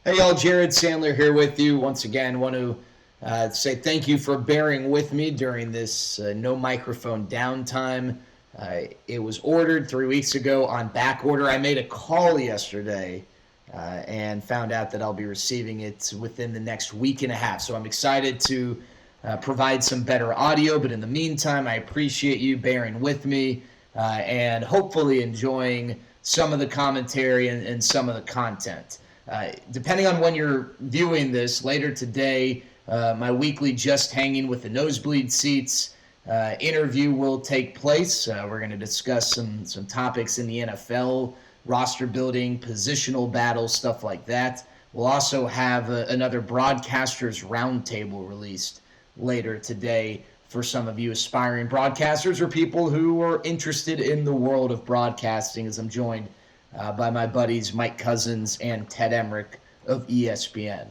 Hey y'all, Jared Sandler here with you. Once again, want to say thank you for bearing with me during this no microphone downtime. It was ordered 3 weeks ago on back order. I made a call yesterday and found out that I'll be receiving it within the next week and a half. So I'm excited to provide some better audio, but in the meantime, I appreciate you bearing with me and hopefully enjoying some of the commentary and some of the content. Depending on when you're viewing this, later today, my weekly Just Hanging with the Nosebleed Seats interview will take place. We're going to discuss some topics in the NFL, roster building, positional battles, stuff like that. We'll also have another Broadcasters Roundtable released later today for some of you aspiring broadcasters or people who are interested in the world of broadcasting, as I'm joined by my buddies Mike Cousins and Ted Emmerich of ESPN.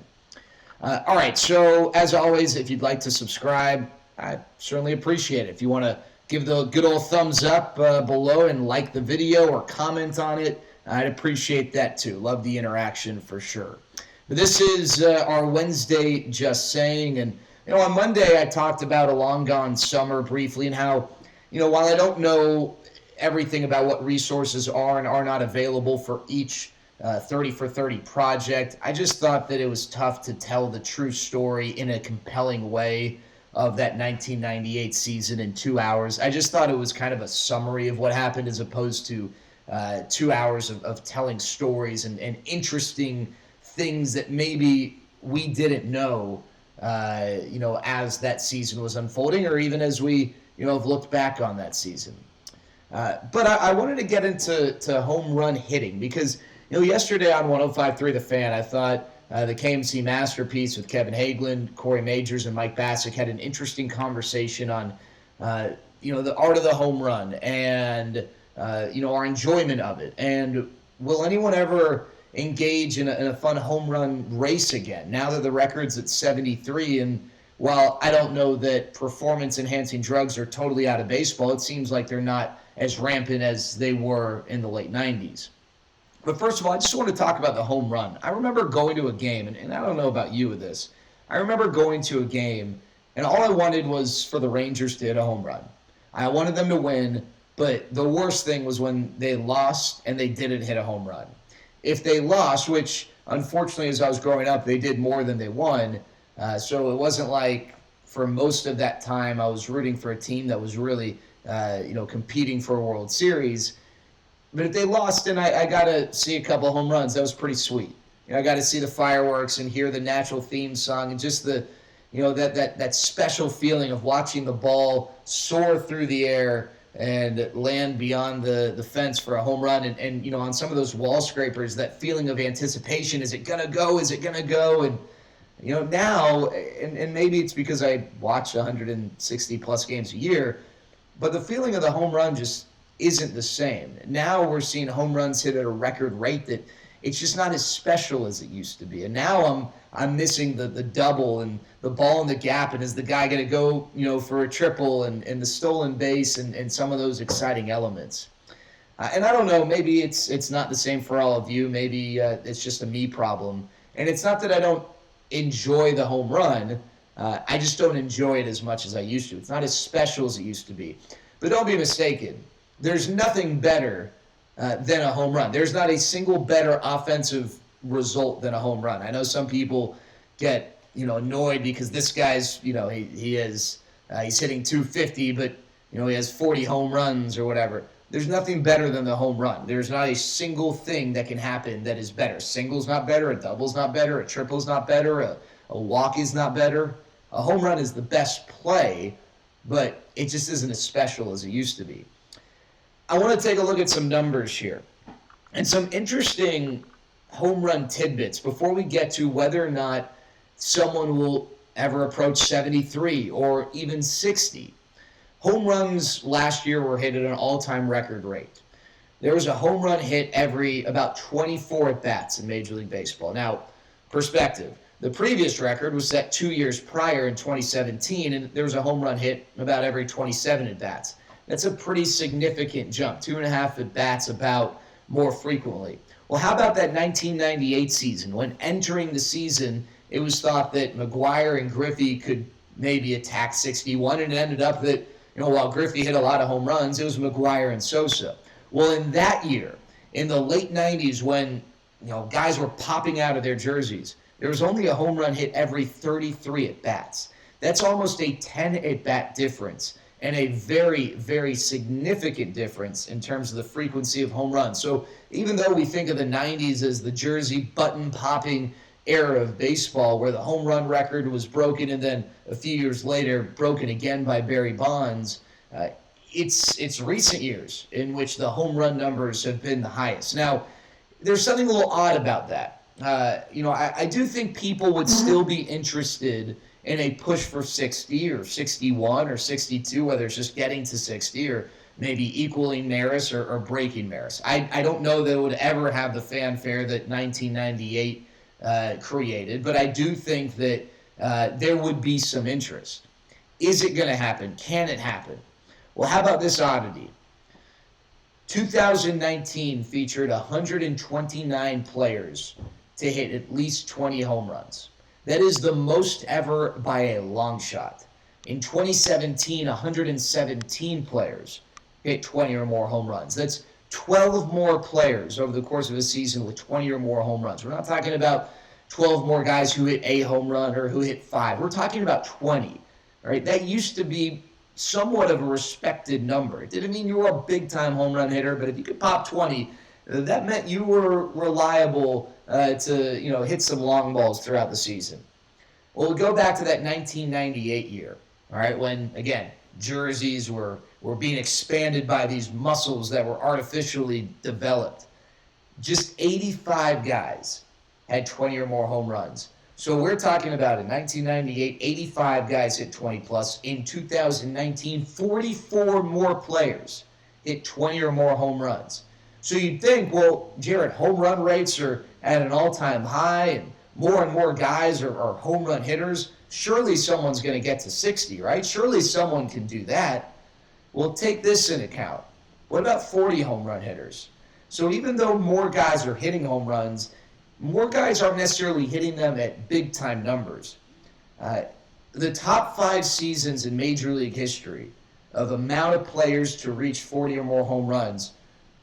All right, so as always, if you'd like to subscribe, I certainly appreciate it. If you want to give the good old thumbs up below and like the video or comment on it, I'd appreciate that too. Love the interaction for sure. But this is our Wednesday Just Saying, and on Monday I talked about a long gone summer briefly and how, while I don't know everything about what resources are and are not available for each 30 for 30 project, I just thought that it was tough to tell the true story in a compelling way of that 1998 season in 2 hours. I just thought it was kind of a summary of what happened as opposed to 2 hours of telling stories and interesting things that maybe we didn't know, as that season was unfolding or even as we, have looked back on that season. But I wanted to get into home run hitting because, yesterday on 105.3 The Fan, I thought the KMC Masterpiece with Kevin Hagelin, Corey Majors, and Mike Bassick had an interesting conversation on, the art of the home run and, our enjoyment of it. And will anyone ever engage in a fun home run race again now that the record's at 73? And while I don't know that performance-enhancing drugs are totally out of baseball, it seems like they're not as rampant as they were in the late 90s. But first of all, I just want to talk about the home run. I remember going to a game, and I don't know about you with this. I remember going to a game, and all I wanted was for the Rangers to hit a home run. I wanted them to win, but the worst thing was when they lost and they didn't hit a home run. If they lost, which unfortunately as I was growing up, they did more than they won, so it wasn't like for most of that time I was rooting for a team that was really competing for a World Series. But if they lost, then I got to see a couple home runs. That was pretty sweet. I got to see the fireworks and hear the natural theme song and just the, that special feeling of watching the ball soar through the air and land beyond the fence for a home run. And on some of those wall scrapers, that feeling of anticipation. Is it going to go? Is it going to go? And, now, and maybe it's because I watch 160-plus games a year, but the feeling of the home run just isn't the same. Now we're seeing home runs hit at a record rate that it's just not as special as it used to be. And now I'm missing the double and the ball in the gap, and is the guy going to go, for a triple and the stolen base and some of those exciting elements. And I don't know, maybe it's not the same for all of you. Maybe it's just a me problem. And it's not that I don't enjoy the home run. I just don't enjoy it as much as I used to. It's not as special as it used to be. But don't be mistaken. There's nothing better than a home run. There's not a single better offensive result than a home run. I know some people get annoyed because this guy's he's hitting 250, but he has 40 home runs or whatever. There's nothing better than the home run. There's not a single thing that can happen that is better. Single's not better, a double's not better, a triple's not better, a walk is not better. A home run is the best play, but it just isn't as special as it used to be. I want to take a look at some numbers here and some interesting home run tidbits before we get to whether or not someone will ever approach 73 or even 60. Home runs last year were hit at an all-time record rate. There was a home run hit every about 24 at-bats in Major League Baseball. Now, perspective. The previous record was set 2 years prior in 2017, and there was a home run hit about every 27 at-bats. That's a pretty significant jump, 2.5 at-bats about more frequently. Well, how about that 1998 season when entering the season, it was thought that McGwire and Griffey could maybe attack 61, and it ended up that, while Griffey hit a lot of home runs, it was McGwire and Sosa. Well, in that year, in the late 90s, when guys were popping out of their jerseys, there was only a home run hit every 33 at-bats. That's almost a 10 at-bat difference, and a very, very significant difference in terms of the frequency of home runs. So even though we think of the 90s as the jersey button-popping era of baseball, where the home run record was broken and then a few years later broken again by Barry Bonds, it's recent years in which the home run numbers have been the highest. Now, there's something a little odd about that. I do think people would still be interested in a push for 60 or 61 or 62, whether it's just getting to 60 or maybe equaling Maris or breaking Maris. I don't know that it would ever have the fanfare that 1998 created, but I do think that there would be some interest. Is it going to happen? Can it happen? Well, how about this oddity? 2019 featured 129 players to hit at least 20 home runs. That is the most ever by a long shot. In 2017, 117 players hit 20 or more home runs. That's 12 more players over the course of a season with 20 or more home runs. We're not talking about 12 more guys who hit a home run or who hit 5. We're talking about 20. Right? That used to be somewhat of a respected number. It didn't mean you were a big-time home run hitter, but if you could pop 20, that meant you were reliable to hit some long balls throughout the season. Well, we'll go back to that 1998 year, all right, when, again, jerseys were being expanded by these muscles that were artificially developed. Just 85 guys had 20 or more home runs. So we're talking about in 1998, 85 guys hit 20 plus. In 2019, 44 more players hit 20 or more home runs. So you'd think, well, Jared, home run rates are at an all-time high and more guys are home run hitters. Surely someone's going to get to 60, right? Surely someone can do that. Well, take this into account. What about 40 home run hitters? So even though more guys are hitting home runs, more guys aren't necessarily hitting them at big-time numbers. The top 5 seasons in Major League history of amount of players to reach 40 or more home runs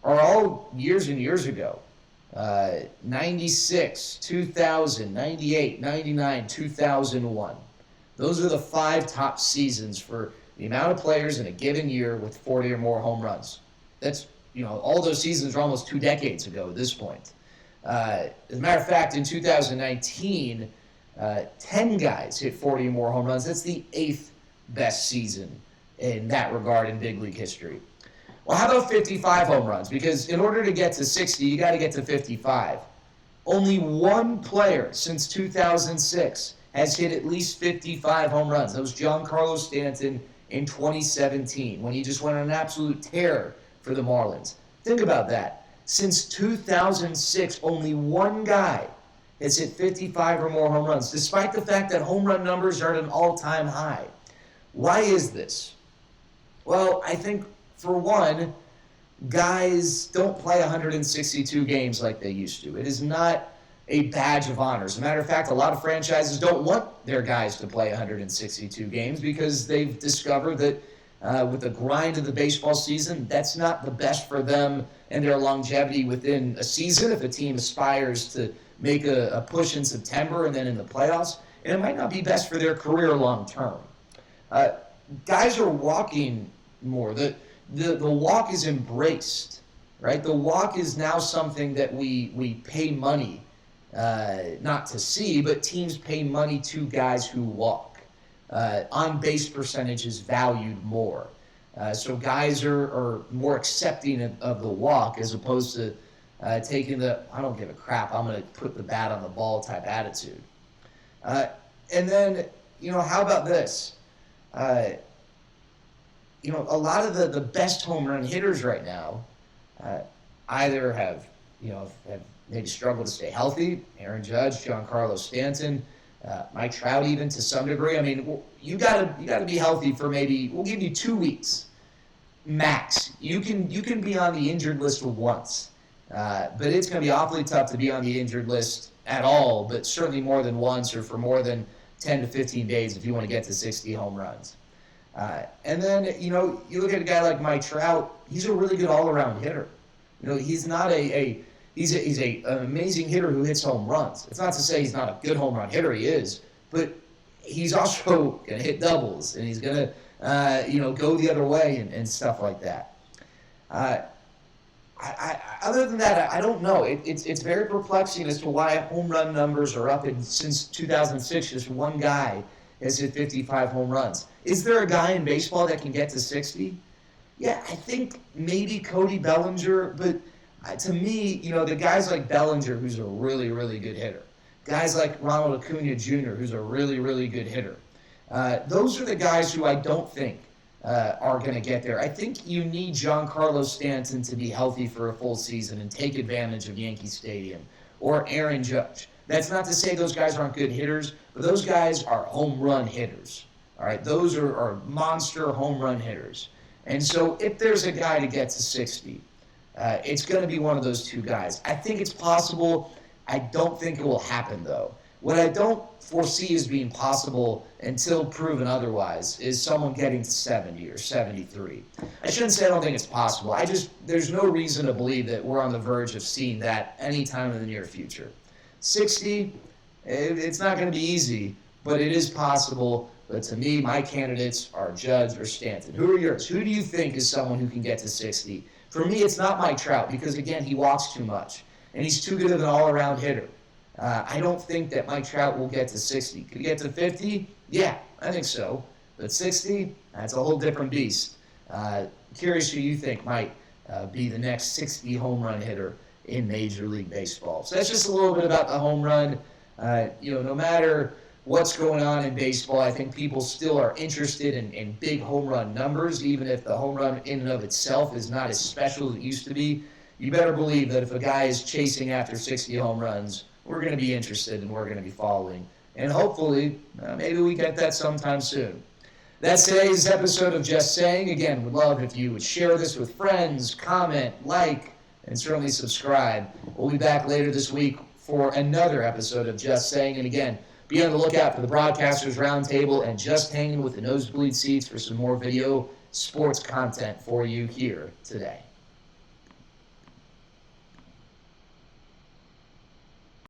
are all years and years ago. 96, 2000, 98, 99, 2001. Those are the 5 top seasons for the amount of players in a given year with 40 or more home runs. That's, all those seasons are almost 2 decades ago at this point. As a matter of fact, in 2019, 10 guys hit 40 or more home runs. That's the 8th best season in that regard in big league history. Well, how about 55 home runs? Because in order to get to 60, you got to get to 55. Only one player since 2006 has hit at least 55 home runs. That was Giancarlo Stanton in 2017 when he just went on an absolute tear for the Marlins. Think about that. Since 2006, only one guy has hit 55 or more home runs, despite the fact that home run numbers are at an all-time high. Why is this? Well, I think, for one, guys don't play 162 games like they used to. It is not a badge of honor. As a matter of fact, a lot of franchises don't want their guys to play 162 games because they've discovered that with the grind of the baseball season, that's not the best for them and their longevity within a season if a team aspires to make a push in September and then in the playoffs. And it might not be best for their career long term. Guys are walking more. The walk is embraced, right? The walk is now something that we pay money not to see, but teams pay money to guys who walk. On-base percentage is valued more. So guys are more accepting of the walk as opposed to taking the, I don't give a crap, I'm going to put the bat on the ball type attitude. And then, how about this? A lot of the best home run hitters right now either have maybe struggled to stay healthy. Aaron Judge, Giancarlo Stanton, Mike Trout even to some degree. I mean, you gotta be healthy for maybe, we'll give you 2 weeks max. You can be on the injured list once. But it's going to be awfully tough to be on the injured list at all, but certainly more than once or for more than 10 to 15 days if you want to get to 60 home runs. And then, you look at a guy like Mike Trout, he's a really good all-around hitter. He's not he's an amazing hitter who hits home runs. It's not to say he's not a good home run hitter, he is, but he's also going to hit doubles, and he's going to, go the other way and stuff like that. Other than that, I don't know. It's very perplexing as to why home run numbers are up. Since 2006, just one guy has hit 55 home runs. Is there a guy in baseball that can get to 60? Yeah, I think maybe Cody Bellinger, but to me, the guys like Bellinger, who's a really, really good hitter, guys like Ronald Acuna Jr., who's a really, really good hitter, those are the guys who I don't think are going to get there. I think you need Giancarlo Stanton to be healthy for a full season and take advantage of Yankee Stadium, or Aaron Judge. That's not to say those guys aren't good hitters, but those guys are home run hitters. All right, those are monster home run hitters. And so if there's a guy to get to 60, it's going to be one of those two guys. I think it's possible. I don't think it will happen, though. What I don't foresee as being possible until proven otherwise is someone getting to 70 or 73. I shouldn't say I don't think it's possible. There's no reason to believe that we're on the verge of seeing that anytime in the near future. 60, it's not going to be easy, but it is possible. But to me, my candidates are Judge or Stanton. Who are yours? Who do you think is someone who can get to 60? For me, it's not Mike Trout because, again, he walks too much, and he's too good of an all-around hitter. I don't think that Mike Trout will get to 60. Could he get to 50? Yeah, I think so. But 60, that's a whole different beast. Curious who you think might be the next 60 home run hitter in Major League Baseball. So that's just a little bit about the home run. No matter what's going on in baseball, I think people still are interested in big home run numbers, even if the home run in and of itself is not as special as it used to be. You better believe that if a guy is chasing after 60 home runs, we're going to be interested and we're going to be following. And hopefully, maybe we get that sometime soon. That's today's episode of Just Saying. Again, would love if you would share this with friends, comment, like, and certainly subscribe. We'll be back later this week for another episode of Just Saying. And again, be on the lookout for the Broadcasters Roundtable and Just Hanging with the Nosebleed Seats for some more video sports content for you here today.